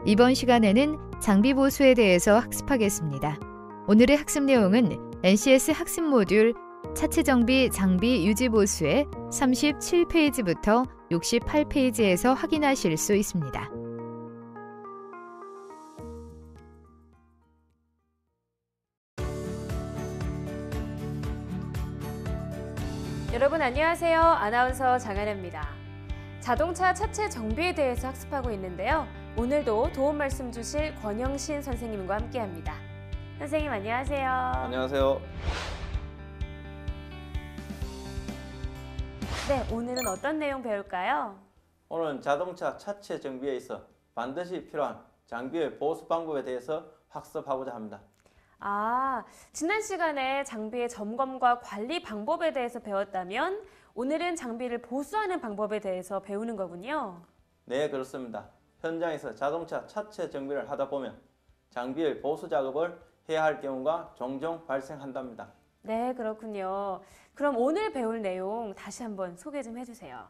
이번 시간에는 장비 보수에 대해서 학습하겠습니다. 오늘의 학습 내용은 NCS 학습 모듈 차체 정비 장비 유지 보수의 37페이지부터 68페이지에서 확인하실 수 있습니다. 여러분 안녕하세요. 아나운서 장하나입니다. 자동차 차체 정비에 대해서 학습하고 있는데요. 오늘도 도움 말씀 주실 권영신 선생님과 함께합니다. 선생님 안녕하세요. 안녕하세요. 네, 오늘은 어떤 내용 배울까요? 오늘은 자동차 차체 정비에 있어 반드시 필요한 장비의 보수 방법에 대해서 학습하고자 합니다. 지난 시간에 장비의 점검과 관리 방법에 대해서 배웠다면 오늘은 장비를 보수하는 방법에 대해서 배우는 거군요. 네, 그렇습니다. 현장에서 자동차 차체 정비를 하다 보면 장비의 보수 작업을 해야 할 경우가 종종 발생한답니다. 네, 그렇군요. 그럼 오늘 배울 내용 다시 한번 소개 좀 해주세요.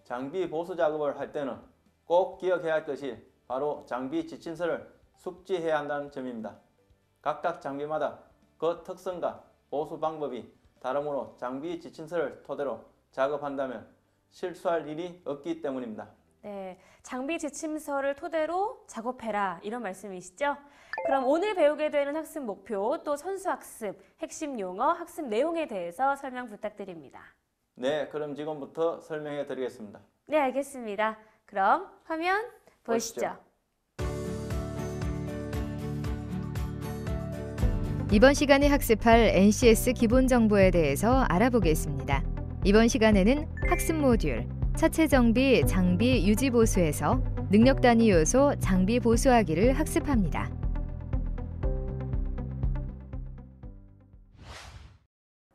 장비 보수 작업을 할 때는 꼭 기억해야 할 것이 바로 장비 지침서를 숙지해야 한다는 점입니다. 각각 장비마다 그 특성과 보수 방법이 다르므로 장비 지침서를 토대로 작업한다면 실수할 일이 없기 때문입니다. 네, 장비 지침서를 토대로 작업해라 이런 말씀이시죠? 그럼 오늘 배우게 되는 학습 목표 또 선수학습, 핵심 용어, 학습 내용에 대해서 설명 부탁드립니다. 네, 그럼 지금부터 설명해 드리겠습니다. 네, 알겠습니다. 그럼 화면 보시죠. 이번 시간에 학습할 NCS 기본 정보에 대해서 알아보겠습니다. 이번 시간에는 학습 모듈 차체 정비 장비 유지 보수에서 능력 단위 요소 장비 보수하기를 학습합니다.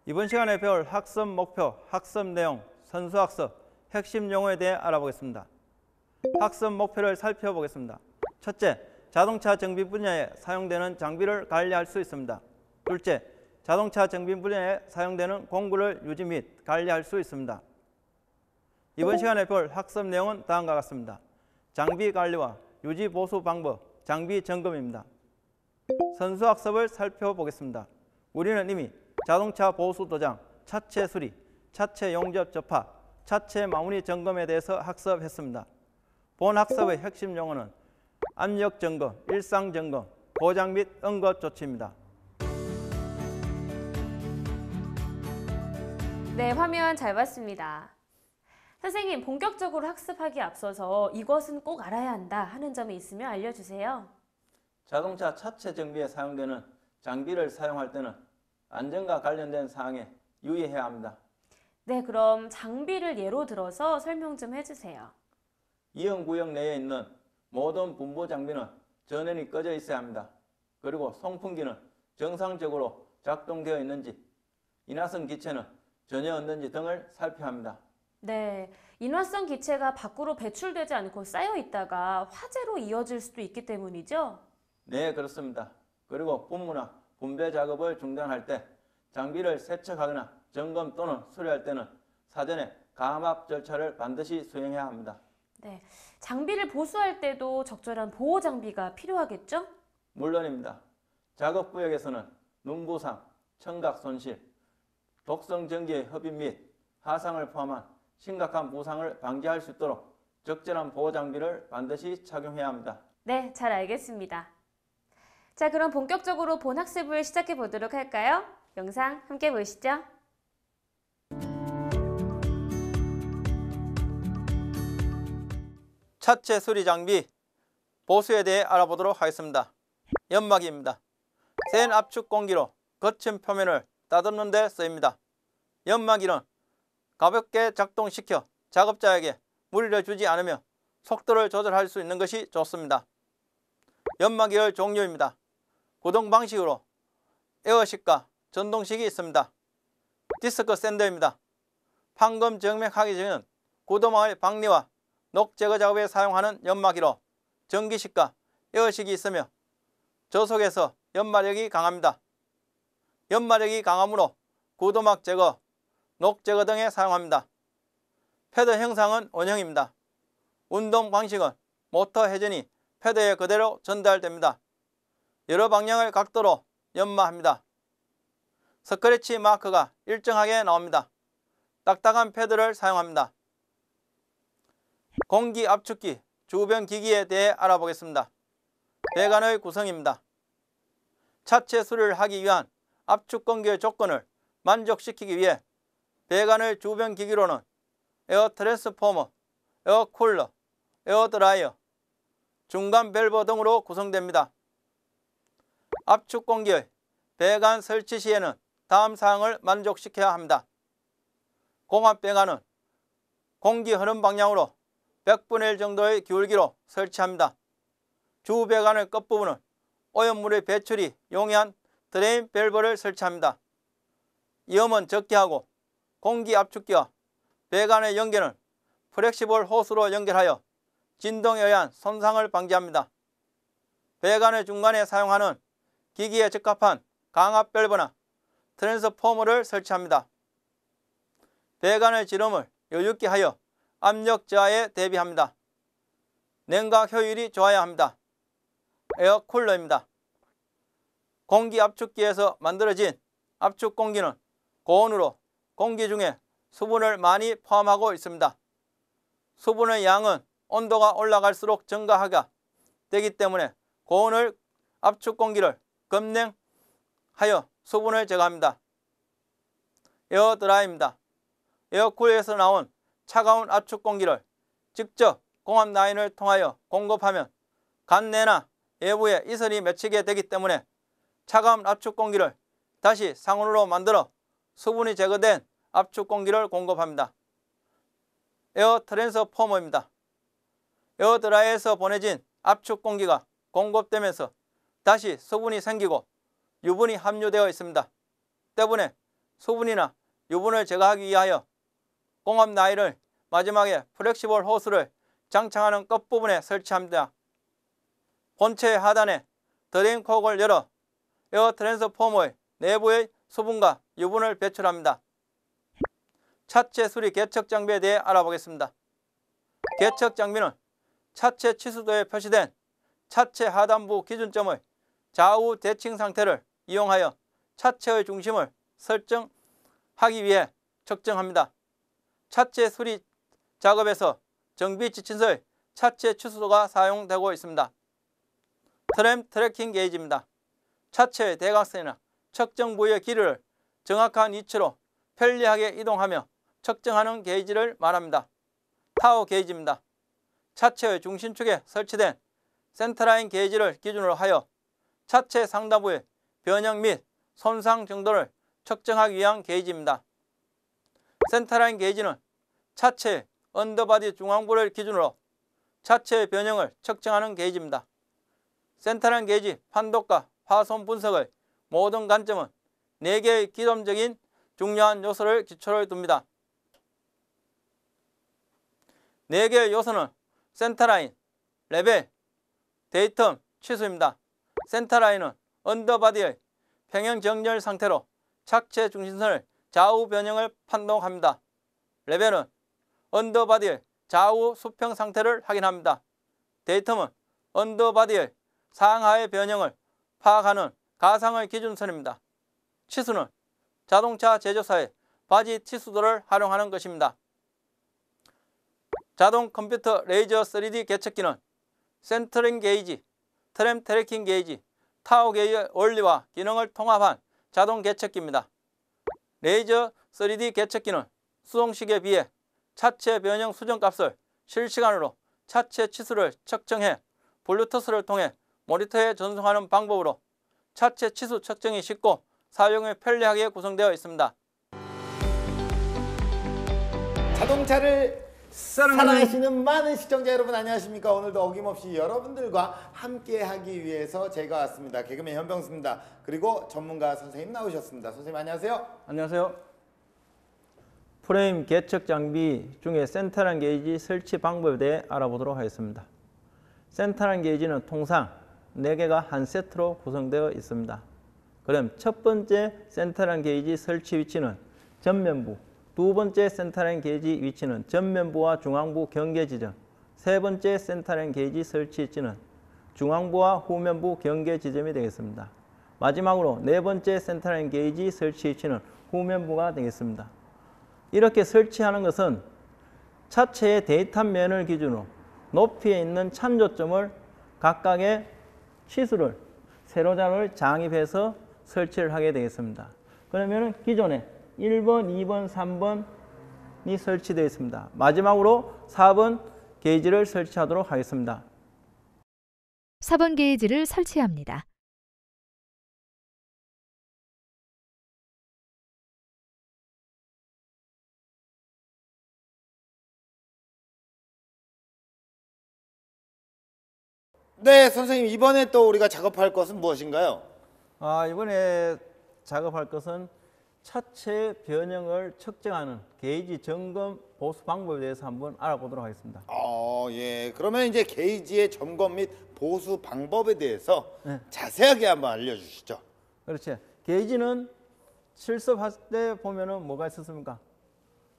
이번 시간에 배울 학습 목표, 학습 내용, 선수학습, 핵심 용어에 대해 알아보겠습니다. 학습 목표를 살펴보겠습니다. 첫째, 자동차 정비 분야에 사용되는 장비를 관리할 수 있습니다. 둘째, 자동차 정비 분야에 사용되는 공구를 유지 및 관리할 수 있습니다. 이번 시간에 볼 학습 내용은 다음과 같습니다. 장비 관리와 유지 보수 방법, 장비 점검입니다. 선수학습을 살펴보겠습니다. 우리는 이미 자동차 보수 도장, 차체 수리, 차체 용접 접합, 차체 마무리 점검에 대해서 학습했습니다. 본 학습의 핵심 용어는 압력 점검, 일상 점검, 고장 및 응급 조치입니다. 네, 화면 잘 봤습니다. 선생님, 본격적으로 학습하기에 앞서서 이것은 꼭 알아야 한다 하는 점이 있으면 알려주세요. 자동차 차체 정비에 사용되는 장비를 사용할 때는 안전과 관련된 사항에 유의해야 합니다. 네, 그럼 장비를 예로 들어서 설명 좀 해주세요. 이형구역 내에 있는 모든 분부 장비는 전원이 꺼져 있어야 합니다. 그리고 송풍기는 정상적으로 작동되어 있는지, 인화성 기체는 전혀 없는지 등을 살펴야 합니다. 네, 인화성 기체가 밖으로 배출되지 않고 쌓여 있다가 화재로 이어질 수도 있기 때문이죠? 네, 그렇습니다. 그리고 분무나 분배 작업을 중단할 때 장비를 세척하거나 점검 또는 수리할 때는 사전에 감압 절차를 반드시 수행해야 합니다. 네, 장비를 보수할 때도 적절한 보호 장비가 필요하겠죠? 물론입니다. 작업 구역에서는 눈부상, 청각 손실, 독성 전기의 흡입 및 화상을 포함한 심각한 부상을 방지할 수 있도록 적절한 보호 장비를 반드시 착용해야 합니다. 네, 잘 알겠습니다. 자, 그럼 본격적으로 본 학습을 시작해 보도록 할까요? 영상 함께 보시죠. 차체 수리 장비 보수에 대해 알아보도록 하겠습니다. 연마기입니다. 센 압축 공기로 거친 표면을 따듬는 데 쓰입니다. 연마기는 가볍게 작동시켜 작업자에게 무리를 주지 않으며 속도를 조절할 수 있는 것이 좋습니다. 연마기의 종류입니다. 구동 방식으로 에어식과 전동식이 있습니다. 디스크 샌더입니다. 판금 정맥하기 전에는 구도망의 박리와 녹 제거 작업에 사용하는 연마기로 전기식과 에어식이 있으며 저속에서 연마력이 강합니다. 연마력이 강하므로 구도막 제거, 녹 제거 등에 사용합니다. 패드 형상은 원형입니다. 운동 방식은 모터 회전이 패드에 그대로 전달됩니다. 여러 방향의 각도로 연마합니다. 스크래치 마크가 일정하게 나옵니다. 딱딱한 패드를 사용합니다. 공기 압축기 주변 기기에 대해 알아보겠습니다. 배관의 구성입니다. 차체 수리를 하기 위한 압축 공기의 조건을 만족시키기 위해 배관의 주변 기기로는 에어 트랜스포머, 에어 쿨러, 에어 드라이어, 중간 밸브 등으로 구성됩니다. 압축 공기의 배관 설치 시에는 다음 사항을 만족시켜야 합니다. 공압 배관은 공기 흐름 방향으로 100분의 1 정도의 기울기로 설치합니다. 주 배관의 끝부분은 오염물의 배출이 용이한 드레인 밸브를 설치합니다. 이음은 적게 하고 공기 압축기와 배관의 연계는 플렉시블 호스로 연결하여 진동에 의한 손상을 방지합니다. 배관의 중간에 사용하는 기기에 적합한 강압 밸브나 트랜스포머를 설치합니다. 배관의 지름을 여유있게 하여 압력 저하에 대비합니다. 냉각 효율이 좋아야 합니다. 에어 쿨러입니다. 공기 압축기에서 만들어진 압축 공기는 고온으로 공기 중에 수분을 많이 포함하고 있습니다. 수분의 양은 온도가 올라갈수록 증가하게 되기 때문에 고온의 압축 공기를 급냉하여 수분을 제거합니다. 에어 드라이입니다. 에어쿨에서 나온 차가운 압축 공기를 직접 공압 라인을 통하여 공급하면 간내나 외부에 이슬이 맺히게 되기 때문에 차가운 압축 공기를 다시 상온으로 만들어 수분이 제거된 압축 공기를 공급합니다. 에어 트랜스포머입니다. 에어 드라이에서 보내진 압축 공기가 공급되면서 다시 수분이 생기고 유분이 함유되어 있습니다. 때문에 수분이나 유분을 제거하기 위하여 공압 라인을 마지막에 플렉시블 호스를 장착하는 끝부분에 설치합니다. 본체의 하단에 드레인콕을 열어 에어 트랜스포머의 내부의 수분과 유분을 배출합니다. 차체 수리 개척 장비에 대해 알아보겠습니다. 개척 장비는 차체 치수도에 표시된 차체 하단부 기준점의 좌우 대칭 상태를 이용하여 차체의 중심을 설정하기 위해 측정합니다. 차체 수리 작업에서 정비 지침서의 차체 치수도가 사용되고 있습니다. 트램 트래킹 게이지입니다. 차체의 대각선이나 측정 부위의 길이를 정확한 위치로 편리하게 이동하며 측정하는 게이지를 말합니다. 타워 게이지입니다. 차체의 중심축에 설치된 센터라인 게이지를 기준으로 하여 차체 상단부의 변형 및 손상 정도를 측정하기 위한 게이지입니다. 센터라인 게이지는 차체의 언더바디 중앙부를 기준으로 차체의 변형을 측정하는 게이지입니다. 센터라인 게이지 판독과 파손 분석의 모든 관점은 4개의 기본적인 중요한 요소를 기초로 둡니다. 4개의 요소는 센터라인, 레벨, 데이텀, 치수입니다. 센터라인은 언더바디의 평형 정렬 상태로 차체 중심선을 좌우 변형을 판독합니다. 레벨은 언더바디의 좌우 수평 상태를 확인합니다. 데이텀은 언더바디의 상하의 변형을 파악하는 가상의 기준선입니다. 치수는 자동차 제조사의 바지 치수도를 활용하는 것입니다. 자동 컴퓨터 레이저 3D 개척기는 센터링 게이지, 트램 트래킹 게이지, 타워 게이지의 원리와 기능을 통합한 자동 개척기입니다. 레이저 3D 개척기는 수동식에 비해 차체 변형 수정값을 실시간으로 차체 치수를 측정해 블루투스를 통해 모니터에 전송하는 방법으로 차체 치수 측정이 쉽고 사용에 편리하게 구성되어 있습니다. 자동차를 사랑하시는 많은 시청자 여러분 안녕하십니까? 오늘도 어김없이 여러분들과 함께하기 위해서 제가 왔습니다. 개그맨 현병수입니다. 그리고 전문가 선생님 나오셨습니다. 선생님 안녕하세요. 안녕하세요. 프레임 개척 장비 중에 센터라인 게이지 설치 방법에 대해 알아보도록 하겠습니다. 센터라인 게이지는 통상 4개가 한 세트로 구성되어 있습니다. 그럼 첫 번째 센터라인 게이지 설치 위치는 전면부, 두 번째 센터라인 게이지 위치는 전면부와 중앙부 경계 지점, 세 번째 센터라인 게이지 설치 위치는 중앙부와 후면부 경계 지점이 되겠습니다. 마지막으로 네 번째 센터라인 게이지 설치 위치는 후면부가 되겠습니다. 이렇게 설치하는 것은 차체의 대입탑 면을 기준으로 높이에 있는 참조점을 각각의 치수를 세로자를 장입해서 설치를 하게 되겠습니다. 그러면 기존에 1번, 2번, 3번이 설치되어 있습니다. 마지막으로 4번 게이지를 설치하도록 하겠습니다. 4번 게이지를 설치합니다. 네, 선생님 이번에 또 우리가 작업할 것은 무엇인가요? 이번에 작업할 것은 차체 변형을 측정하는 게이지 점검 보수 방법에 대해서 한번 알아보도록 하겠습니다. 예. 그러면 이제 게이지의 점검 및 보수 방법에 대해서 네. 자세하게 한번 알려주시죠. 그렇지. 게이지는 실습할 때 보면은 뭐가 있었습니까?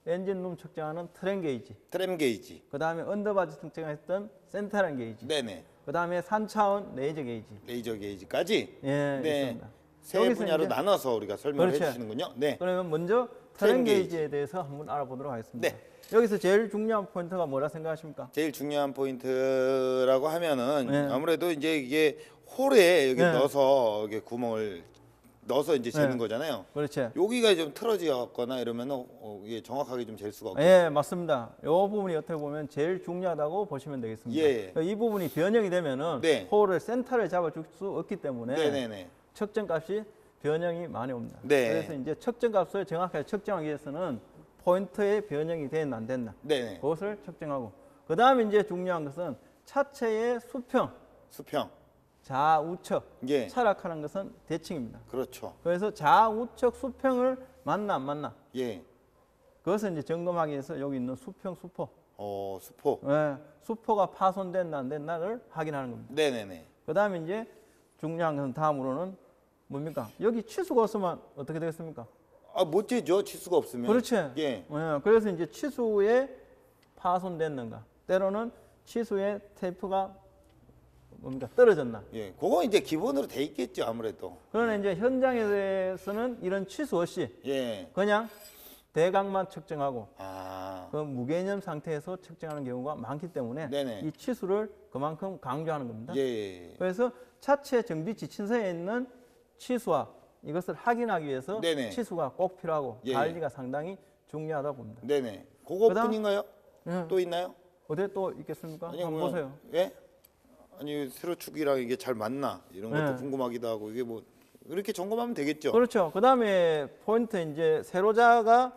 엔진룸 측정하는 트램 게이지. 트램 게이지. 그 다음에 언더바지 측정했던 센터라인 게이지. 네네. 그 다음에 3차원 레이저 게이지. 레이저 게이지까지. 예, 네. 있습니다. 세 여기서 분야로 이제- 나눠서 우리가 설명을 그렇죠. 해주시는군요. 네. 그러면 먼저 트램 트램 게이지에 대해서 한번 알아보도록 하겠습니다. 네. 여기서 제일 중요한 포인트가 뭐라 생각하십니까? 제일 중요한 포인트라고 하면은 네. 아무래도 이제 이게 홀에 여기 네. 넣어서 이게 구멍을 넣어서 이제 재는 네. 거잖아요. 그렇죠. 여기가 좀 틀어지거나 이러면은 이게 정확하게 좀 잴 수가 없고. 예, 맞습니다. 이 부분이 어떻게 보면 제일 중요하다고 보시면 되겠습니다. 예. 이 부분이 변형이 되면은 네. 홀을 센터를 잡아줄 수 없기 때문에 네네네. 측정값이 변형이 많이 옵니다. 네. 그래서 이제 측정값을 정확하게 측정하기 위해서는 포인트의 변형이 됐나 안 됐나 네네. 그것을 측정하고 그 다음에 이제 중요한 것은 차체의 수평, 수평. 좌우측 예. 철학하는 것은 대칭입니다. 그렇죠. 그래서 좌우측 수평을 맞나 안 맞나 예. 그것을 이제 점검하기 위해서 여기 있는 수평 수포, 수포. 예, 수포가 파손됐나 안 됐나를 확인하는 겁니다. 네네네. 그 다음에 이제 중요한 것은 다음으로는 뭡니까? 여기 치수가 없으면 어떻게 되겠습니까? 못 재죠. 치수가 없으면. 그렇지. 예. 그래서 이제 치수에 파손됐는가, 때로는 치수의 테이프가 뭡니까? 떨어졌나. 예. 그거 이제 기본으로 돼 있겠죠. 아무래도. 그러나 이제 현장에서는 이런 치수 없이 예. 그냥 대각만 측정하고 아. 그 무개념 상태에서 측정하는 경우가 많기 때문에 네네. 이 치수를 그만큼 강조하는 겁니다. 예. 그래서 차체 정비 지침서에 있는 치수와 이것을 확인하기 위해서 네네. 치수가 꼭 필요하고 예. 관리가 상당히 중요하다고 봅니다. 네네. 그거뿐인가요? 예. 또 있나요? 어디 또 있겠습니까? 아니, 한번 뭐, 보세요. 예? 아니 세로축이랑 이게 잘 맞나 이런 것도 네. 궁금하기도 하고 이게 뭐 이렇게 점검하면 되겠죠. 그렇죠. 그 다음에 포인트 이제 세로자가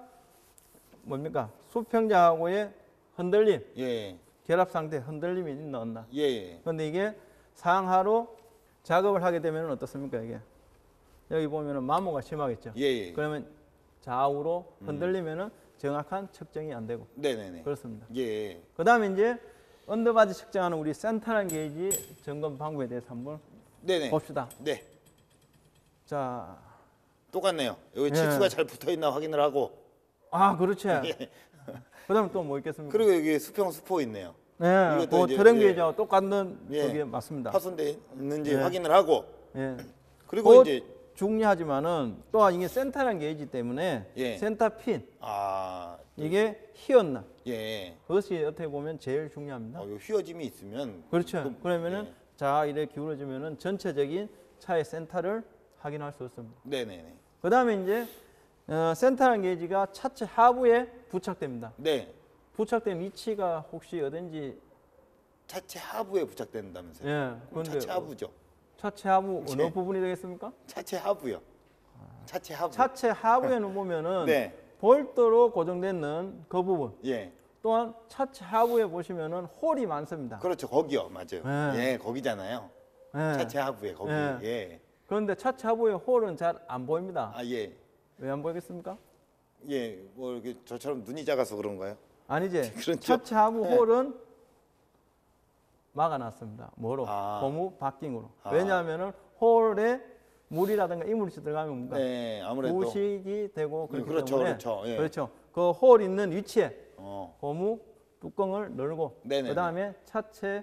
뭡니까? 수평자하고의 흔들림, 예. 결합 상태 흔들림이 있나 없나. 예. 그런데 이게 상하로 작업을 하게 되면 어떻습니까? 이게 여기 보면은 마모가 심하겠죠. 예. 그러면 좌우로 흔들리면은 정확한 측정이 안 되고 네네네. 그렇습니다. 예. 그 다음에 이제 언더바지 측정하는 우리 센터란 게이지 점검 방법에 대해서 한번 네네. 봅시다. 네. 자, 똑같네요. 여기 예. 치수가 잘 붙어 있나 확인을 하고. 그렇지. 그 다음에 또 뭐 있겠습니까? 그리고 여기 수평 수포 있네요. 네, 이것도 그 이제, 트램 예. 게이지하고 똑같은 예. 그게 맞습니다. 파손돼 있는지 예. 확인을 하고. 예. 그리고 그 이제 중요하지만은 또한 이게 센터란 게이지 때문에 예. 센터 핀 이게 휘었나 예. 그것이 어떻게 보면 제일 중요합니다. 요 휘어짐이 있으면 그렇죠. 좀, 그러면은 예. 자 이렇게 기울어지면은 전체적인 차의 센터를 확인할 수 있습니다. 네네네. 그 다음에 이제 센터란 게이지가 차체 하부에 부착됩니다. 네. 부착된 위치가 혹시 어딘지 차체 하부에 부착된다면서요? 예. 그럼 그런데 차체 하부죠. 차체 하부 어느 예. 부분이 되겠습니까? 차체 하부요. 차체 하부. 차체 하부에는 보면은 네. 볼트로 고정되는 그 부분 예. 또한 차체 하부에 보시면은 홀이 많습니다. 그렇죠. 거기요. 맞아요. 네. 예, 거기잖아요. 예. 차체 하부에 거기. 네. 예. 그런데 차체 하부의 홀은 잘 안 보입니다. 예. 왜 안 보이겠습니까? 예. 뭐 이렇게 저처럼 눈이 작아서 그런가요? 아니지. 그렇죠. 차체 하부 네. 홀은 막아놨습니다. 뭐로? 고무 바킹으로. 왜냐하면은 홀에 물이라든가 이물질 들어가면 뭔가 네, 아무래도 부식이 되고 그렇기 그렇죠, 때문에 그렇죠. 예. 그렇죠. 그 홀 있는 위치에 어. 고무 뚜껑을 열고 네네네. 그 다음에 차체의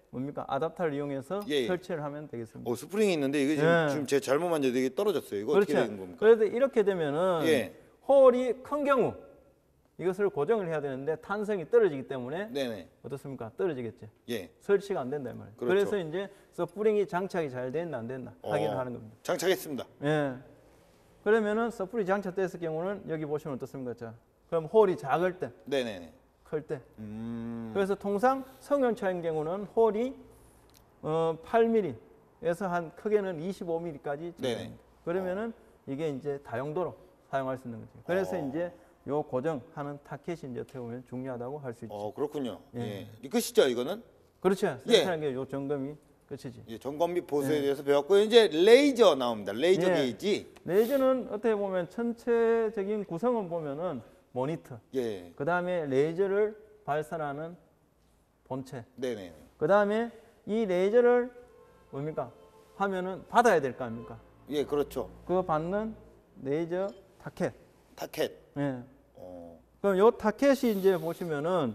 뭡니까? 아답터를 이용해서 예, 예. 설치를 하면 되겠습니다. 스프링이 있는데 이게 지금, 예. 지금 제가 잘못 만져도 이게 떨어졌어요. 이거 그렇죠. 어떻게 되는 겁니까? 그래서 이렇게 되면은 예. 홀이 큰 경우 이것을 고정을 해야 되는데 탄성이 떨어지기 때문에 네네. 어떻습니까? 떨어지겠죠. 예. 설치가 안 된다 이 말이에요. 그렇죠. 그래서 이제 서프링이 장착이 잘 됐나 안 됐나 확인을 하는 겁니다. 장착했습니다. 예. 그러면은 서프링 장착됐을 경우는 여기 보시면 어떻습니까? 자, 그럼 홀이 작을 때, 네네네. 클 때. 그래서 통상 성형차인 경우는 홀이 8mm에서 한 크게는 25mm까지 네네. 그러면은 이게 이제 다용도로 사용할 수 있는 거죠. 그래서 이제 요 고정하는 타켓이 이제 어떻게 보면 중요하다고 할 수 있죠. 그렇군요. 예. 예. 이 끝이죠, 이거는? 그렇죠. 예. 센터라는 게 요 점검이 끝이지. 예, 점검 및 보수에 대해서 배웠고 이제 레이저 나옵니다. 레이저 예. 게이지. 레이저는 어떻게 보면 전체적인 구성은 보면은 모니터. 예. 그 다음에 레이저를 발산하는 본체. 네네. 그 다음에 이 레이저를 뭡니까? 하면은 받아야 될 거 아닙니까? 예, 그렇죠. 그거 받는 레이저 타켓. 타켓. 예. 어. 그럼 요 타켓이 이제 보시면은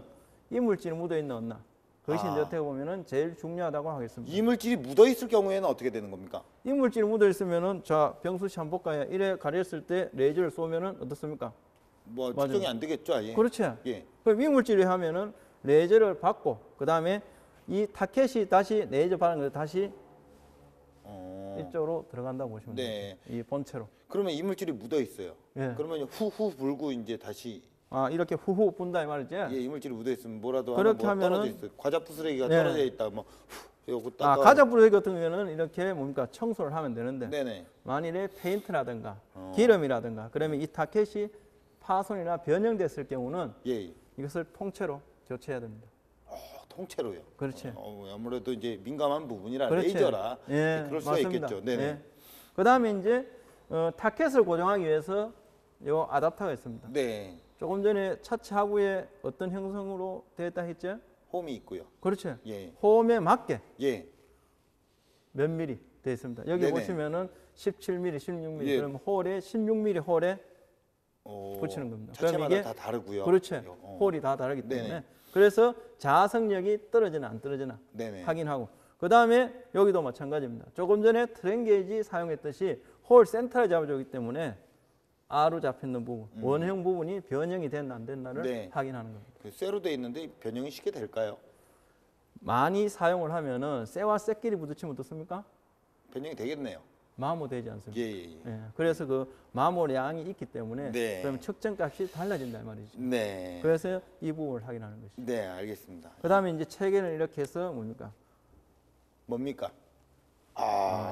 이물질이 묻어 있나 없나? 그것이 이제 어떻게 보면은 제일 중요하다고 하겠습니다. 이물질이 묻어 있을 경우에는 어떻게 되는 겁니까? 이물질이 묻어 있으면은 자 병수 씨 한번 볼까요? 이래 가렸을 때 레이저를 쏘면은 어떻습니까? 뭐 맞아요. 측정이 안 되겠죠, 아예. 그렇죠. 예. 그럼 이물질이 하면은 레이저를 받고 그 다음에 이 타켓이 다시 레이저 받은 거 다시 이쪽으로 들어간다고 보시면 네. 돼요. 이 본체로. 그러면 이물질이 묻어 있어요. 예. 그러면 후후 불고 이제 다시 이렇게 후후 분다 이 말이죠. 예, 이물질이 묻어 있으면 뭐라도 그렇게 하나 뭐 떨어져 하면은 있어요. 과자 부스러기가 예. 떨어져 있다. 뭐 요거 딱 가자 부르기 같은 경우에는 이렇게 뭡니까 청소를 하면 되는데 네네. 만일에 페인트라든가 기름이라든가 그러면 이 타켓이 파손이나 변형됐을 경우는 예. 이것을 통째로 교체해야 됩니다. 통째로요. 그렇지. 아무래도 이제 민감한 부분이라 그렇지. 레이저라 예, 그럴 수가 맞습니다. 있겠죠. 네네. 예. 그다음에 이제 타켓을 고정하기 위해서 요 아답터가 있습니다. 네. 조금 전에 차체 하부에 어떤 형성으로 되어 있다 했죠? 홈이 있고요. 그렇죠. 예. 홈에 맞게 예. 몇 미리 되어 있습니다. 여기 네네. 보시면은 17mm, 16mm 예. 그러면 홀에 16mm 홀에 붙이는 겁니다. 그럼 차체마다 이게 다 다르고요. 그렇죠. 어. 홀이 다 다르기 때문에 네네. 그래서 자석력이 떨어지나 안 떨어지나 네네. 확인하고 그 다음에 여기도 마찬가지입니다. 조금 전에 트렌 게이지 사용했듯이 홀 센터를 잡아주기 때문에 R로 잡혀있는 부분, 원형 부분이 변형이 됐나 안 됐나를 네. 확인하는 겁니다. 그 쇠로 돼 있는데 변형이 쉽게 될까요? 많이 사용을 하면은 쇠와 쇠끼리 부딪히면 어떻습니까? 변형이 되겠네요. 마모되지 않습니까? 예. 예, 그래서 그 마모량이 있기 때문에 네. 그러면 측정값이 달라진다 이 말이죠. 네. 그래서 이 부분을 확인하는 것이죠. 네, 알겠습니다. 그 다음에 이제 체계는 이렇게 해서 뭡니까? 뭡니까?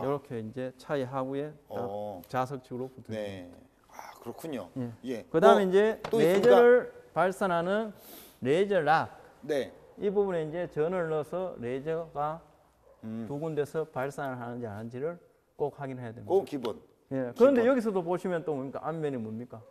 이렇게 이제 차의 하부에 딱 어. 자석식으로 붙은. 네. 그렇군요. 예. 그 다음에 뭐, 이제 또 레이저를 발산하는 레이저 락. 네. 이 부분에 이제 전을 넣어서 레이저가 두 군데서 발산을 하는지 안 하는지를 꼭 확인해야 됩니다. 그건 기본. 예. 그런데 여기서도 보시면 또 뭡니까? 앞면이 뭡니까?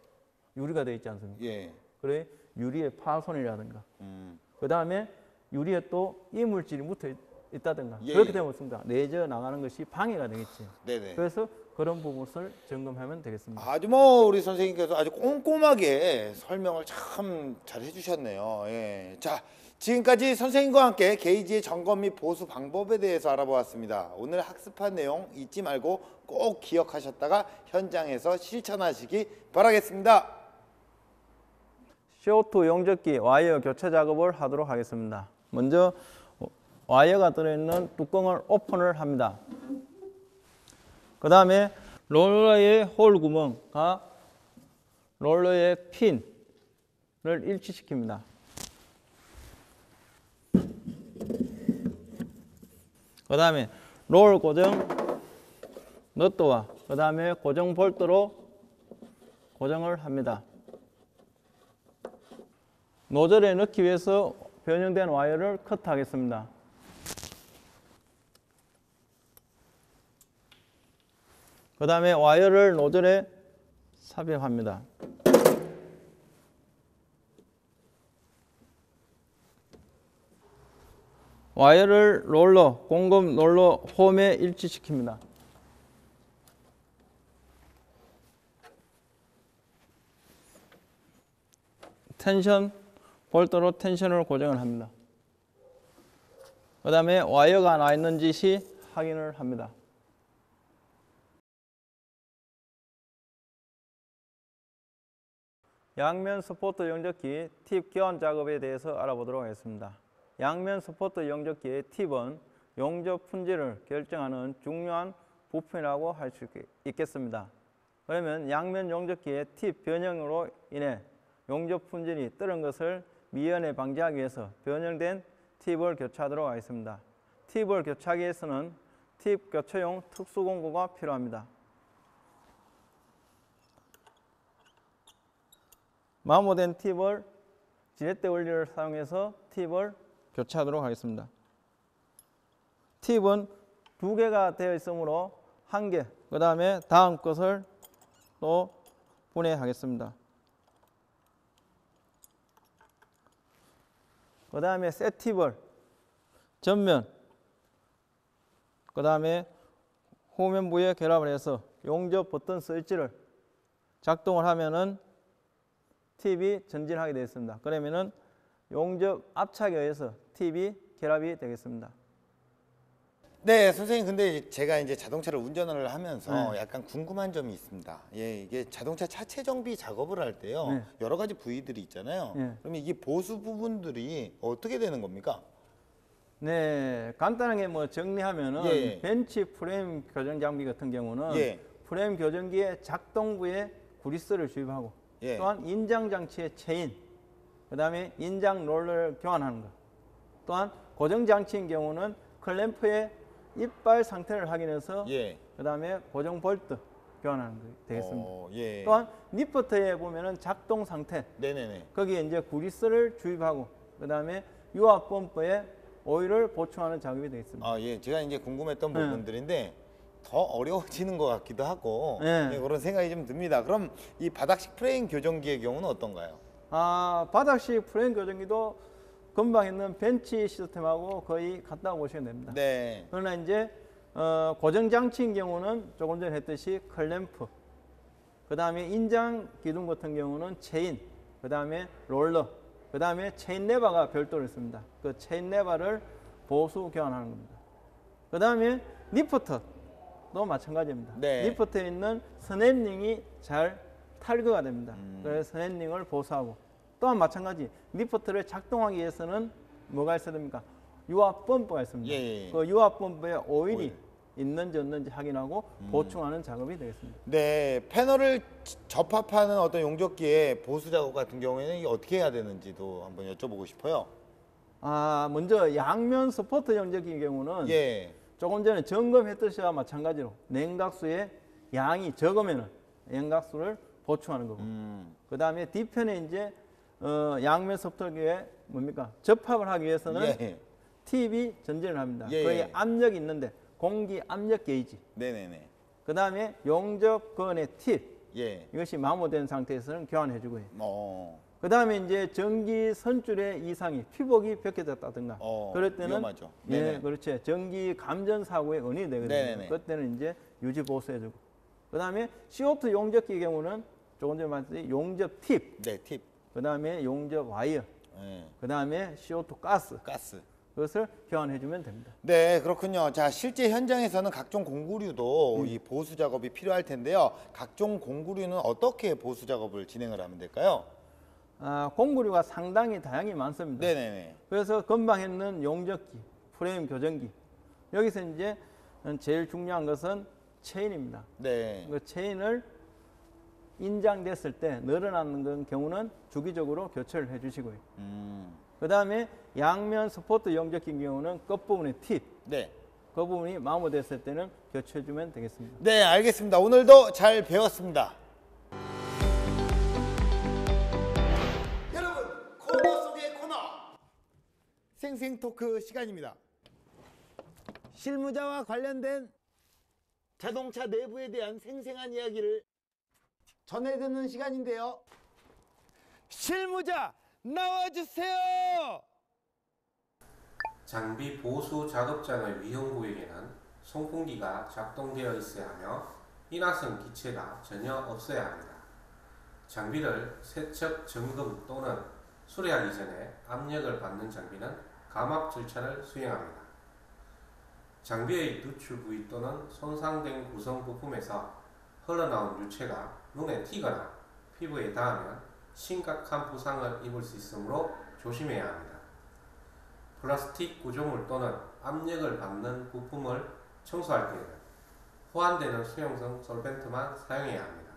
유리가 되어 있지 않습니까? 예. 그래 유리의 파손이라든가 음. 그 다음에 유리에 또 이물질이 묻어 있다든가 예, 그렇게 예. 되면 어떻습니까? 레이저 나가는 것이 방해가 되겠지. 네네. 그래서 그런 부분을 점검하면 되겠습니다. 아주 뭐 우리 선생님께서 아주 꼼꼼하게 설명을 참 잘 해주셨네요. 예. 자, 지금까지 선생님과 함께 게이지의 점검 및 보수 방법에 대해서 알아보았습니다. 오늘 학습한 내용 잊지 말고 꼭 기억하셨다가 현장에서 실천하시기 바라겠습니다. CO2 용접기 와이어 교체 작업을 하도록 하겠습니다. 먼저 와이어가 들어있는 뚜껑을 오픈을 합니다. 그 다음에 롤러의 홀 구멍과 롤러의 핀을 일치시킵니다. 그 다음에 롤 고정 너트와 그 다음에 고정 볼트로 고정을 합니다. 노즐에 넣기 위해서 변형된 와이어를 커트하겠습니다. 그 다음에 와이어를 노즐에 삽입합니다. 와이어를 롤러, 공급 롤러 홈에 일치시킵니다. 텐션 볼트로 텐션을 고정을 합니다. 그 다음에 와이어가 나 있는지 확인을 합니다. 양면 스포트 영접기 팁 교환 작업에 대해서 알아보도록 하겠습니다. 양면 스포트 영접기의 팁은 용접 품질을 결정하는 중요한 부품이라고 할 수 있겠습니다. 그러면 양면 용접기의 팁 변형으로 인해 용접 품질이 떨어진 것을 미연에 방지하기 위해서 변형된 팁을 교체하도록 하겠습니다. 팁을 교체하기 위해서는 팁 교체용 특수 공구가 필요합니다. 마모된 팁을 지렛대 원리를 사용해서 팁을 교체하도록 하겠습니다. 팁은 2개가 되어 있으므로 1개, 그 다음에 다음 것을 또 분해하겠습니다. 그 다음에 새 팁을 전면, 그 다음에 후면 부위에 결합을 해서 용접 버튼 스위치를 작동을 하면은 팁이 전진하게 되어 있습니다. 그러면은 용접 압착에 의해서 팁이 결합이 되겠습니다. 네, 선생님, 근데 제가 이제 자동차를 운전을 하면서 약간 궁금한 점이 있습니다. 예, 이게 자동차 차체 정비 작업을 할 때요, 여러 가지 부위들이 있잖아요. 그러면 이게 보수 부분들이 어떻게 되는 겁니까? 네, 간단하게 뭐 정리하면은 벤치 프레임 교정 장비 같은 경우는 프레임 교정기의 작동 부에 구리스를 주입하고 또한 인장 장치의 체인, 그 다음에 인장 롤러를 교환하는 것, 또한 고정 장치인 경우는 클램프의 이빨 상태를 확인해서 그 다음에 고정 볼트 교환하는 게 되겠습니다. 또한 리프트에 보면은 작동 상태, 거기에 이제 구리스를 주입하고 그 다음에 유압 펌프에 오일을 보충하는 작업이 되겠습니다. 예, 제가 이제 궁금했던 부분들인데 더 어려워지는 것 같기도 하고 그런 생각이 좀 듭니다. 그럼 이 바닥식 프레임 교정기의 경우는 어떤가요? 바닥식 프레임 교정기도 금방 있는 벤치 시스템하고 거의 같다고 보시면 됩니다. 그러나 이제 고정 장치인 경우는 조금 전에 했듯이 클램프, 그 다음에 인장 기둥 같은 경우는 체인, 그 다음에 롤러, 그 다음에 체인 레버가 별도로 있습니다. 그 체인 레버를 보수 교환하는 겁니다. 그 다음에 리프트도 마찬가지입니다. 리프트에 있는 스냅링이 잘 탈거가 됩니다. 그래서 스냅링을 보수하고, 또한 마찬가지 리프트를 작동하기 위해서는 뭐가 있어야 됩니까? 유압 펌프가 있습니다. 그 유압 펌프에 오일이 있는지 없는지 확인하고 보충하는 작업이 되겠습니다. 네, 패널을 접합하는 어떤 용접기의 보수 작업 같은 경우에는 이게 어떻게 해야 되는지도 한번 여쭤보고 싶어요. 먼저 양면 스포트 용접기의 경우는 조금 전에 점검했듯이와 마찬가지로 냉각수의 양이 적으면은 냉각수를 보충하는 거고, 그 다음에 뒤편에 이제 양면 스포트기에 뭡니까? 접합을 하기 위해서는 팁이 전진을 합니다. 거기에 압력이 있는데 공기 압력 게이지. 그 다음에 용접건의 팁. 이것이 마모된 상태에서는 교환해주고요. 그 다음에 이제 전기 선줄의 이상이 피복이 벗겨졌다든가 그럴 때는 위험하죠. 그렇죠. 전기 감전 사고의 원인이 되거든요. 그때는 이제 유지 보수해주고. 그 다음에 CO2 용접기의 경우는 조금 전에 말했듯이 용접 팁. 그 다음에 용접 와이어. 그 다음에 CO2 가스. 그것을 교환해주면 됩니다. 네, 그렇군요. 자, 실제 현장에서는 각종 공구류도 이 보수 작업이 필요할 텐데요. 각종 공구류는 어떻게 보수 작업을 진행을 하면 될까요? 공구류가 상당히 다양히 많습니다. 그래서 금방 했는 용접기, 프레임 교정기. 여기서 이제 제일 중요한 것은 체인입니다. 그 체인을 인장됐을 때 늘어나는 경우는 주기적으로 교체를 해주시고요. 그 다음에 양면 스포트 용접기인 경우는 끝부분의 팁, 그 부분이 마모됐을 때는 교체해주면 되겠습니다. 네, 알겠습니다. 오늘도 잘 배웠습니다. 여러분, 코너 속의 코너 생생토크 시간입니다. 실무자와 관련된 자동차 내부에 대한 생생한 이야기를 전해드리는 시간인데요. 실무자 나와주세요. 장비 보수 작업장의 위험 구역에는 송풍기가 작동되어 있어야 하며 인화성 기체가 전혀 없어야 합니다. 장비를 세척, 점검 또는 수리하기 전에 압력을 받는 장비는 감압 절차를 수행합니다. 장비의 누출 부위 또는 손상된 구성 부품에서 흘러나온 유체가 눈에 튀거나 피부에 닿으면 심각한 부상을 입을 수 있으므로 조심해야 합니다. 플라스틱 구조물 또는 압력을 받는 부품을 청소할 때에는 호환되는 수용성 솔벤트만 사용해야 합니다.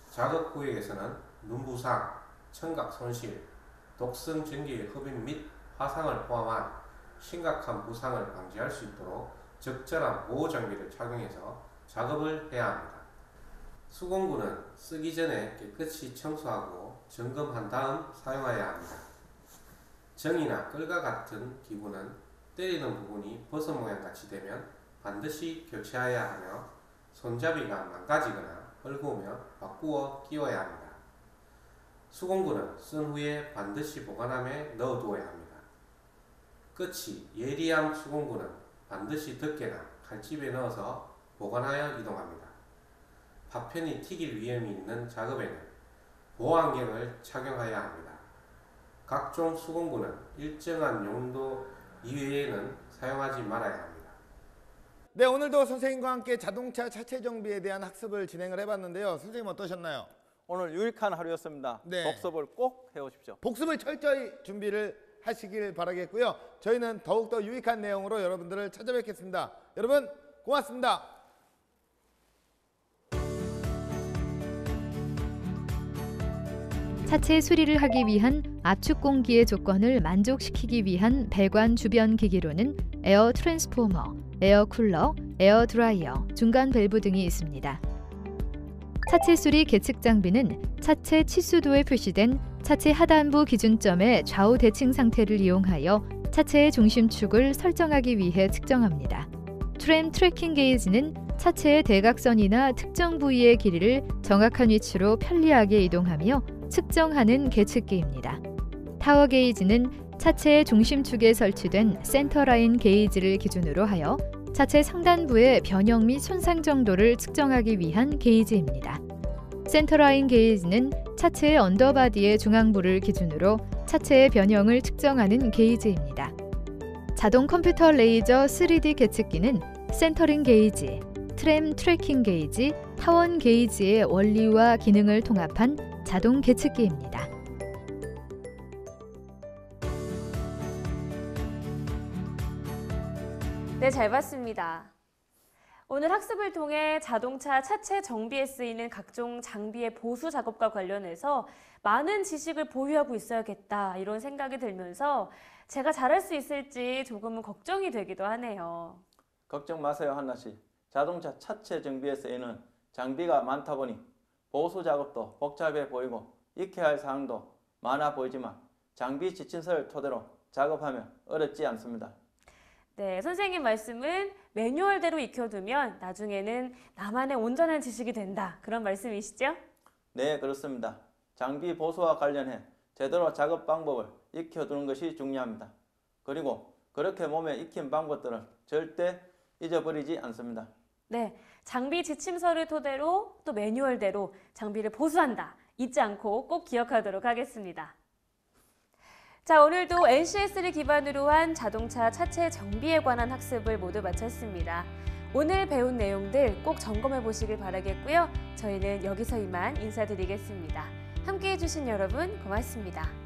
작업 구역에서는 눈 부상, 청각 손실, 독성 전기의 흡입 및 화상을 포함한 심각한 부상을 방지할 수 있도록 적절한 보호 장비를 착용해서 작업을 해야 합니다. 수공구는 쓰기 전에 깨끗이 청소하고 점검한 다음 사용해야 합니다. 정이나 끌과 같은 기구는 때리는 부분이 버섯 모양같이 되면 반드시 교체해야 하며 손잡이가 망가지거나 헐거우면 바꾸어 끼워야 합니다. 수공구는 쓴 후에 반드시 보관함에 넣어두어야 합니다. 끝이 예리한 수공구는 반드시 덮개나 칼집에 넣어서 보관하여 이동합니다. 파편이 튀길 위험이 있는 작업에는 보호안경을 착용해야 합니다. 각종 수공구는 일정한 용도 이외에는 사용하지 말아야 합니다. 네, 오늘도 선생님과 함께 자동차 차체 정비에 대한 학습을 진행을 해봤는데요. 선생님 어떠셨나요? 오늘 유익한 하루였습니다. 네. 복습을 꼭 해오십시오. 복습을 철저히 준비를 하시길 바라겠고요. 저희는 더욱더 유익한 내용으로 여러분들을 찾아뵙겠습니다. 여러분 고맙습니다. 차체 수리를 하기 위한 압축 공기의 조건을 만족시키기 위한 배관 주변 기기로는 에어 트랜스포머, 에어 쿨러, 에어 드라이어, 중간 밸브 등이 있습니다. 차체 수리 계측 장비는 차체 치수도에 표시된 차체 하단부 기준점의 좌우 대칭 상태를 이용하여 차체의 중심축을 설정하기 위해 측정합니다. 트램 트래킹 게이지는 차체의 대각선이나 특정 부위의 길이를 정확한 위치로 편리하게 이동하며 측정하는 계측기입니다. 타워 게이지는 차체의 중심축에 설치된 센터라인 게이지를 기준으로 하여 차체 상단부의 변형 및 손상 정도를 측정하기 위한 게이지입니다. 센터라인 게이지는 차체의 언더바디의 중앙부를 기준으로 차체의 변형을 측정하는 게이지입니다. 자동 컴퓨터 레이저 3D 계측기는 센터링 게이지, 트램 트래킹 게이지, 타원 게이지의 원리와 기능을 통합한 자동 계측기입니다. 네, 잘 봤습니다. 오늘 학습을 통해 자동차 차체 정비에 쓰이는 각종 장비의 보수 작업과 관련해서 많은 지식을 보유하고 있어야겠다 이런 생각이 들면서 제가 잘할 수 있을지 조금은 걱정이 되기도 하네요. 걱정 마세요, 한나씨. 자동차 차체 정비에 쓰이는 장비가 많다 보니 보수 작업도 복잡해 보이고 익혀야 할 사항도 많아 보이지만 장비 지침서를 토대로 작업하면 어렵지 않습니다. 네, 선생님 말씀은 매뉴얼대로 익혀두면 나중에는 나만의 온전한 지식이 된다. 그런 말씀이시죠? 네, 그렇습니다. 장비 보수와 관련해 제대로 작업 방법을 익혀두는 것이 중요합니다. 그리고 그렇게 몸에 익힌 방법들은 절대 잊어버리지 않습니다. 네, 장비 지침서를 토대로 또 매뉴얼대로 장비를 보수한다. 잊지 않고 꼭 기억하도록 하겠습니다. 자, 오늘도 NCS를 기반으로 한 자동차 차체 정비에 관한 학습을 모두 마쳤습니다. 오늘 배운 내용들 꼭 점검해 보시길 바라겠고요. 저희는 여기서 이만 인사드리겠습니다. 함께해 주신 여러분 고맙습니다.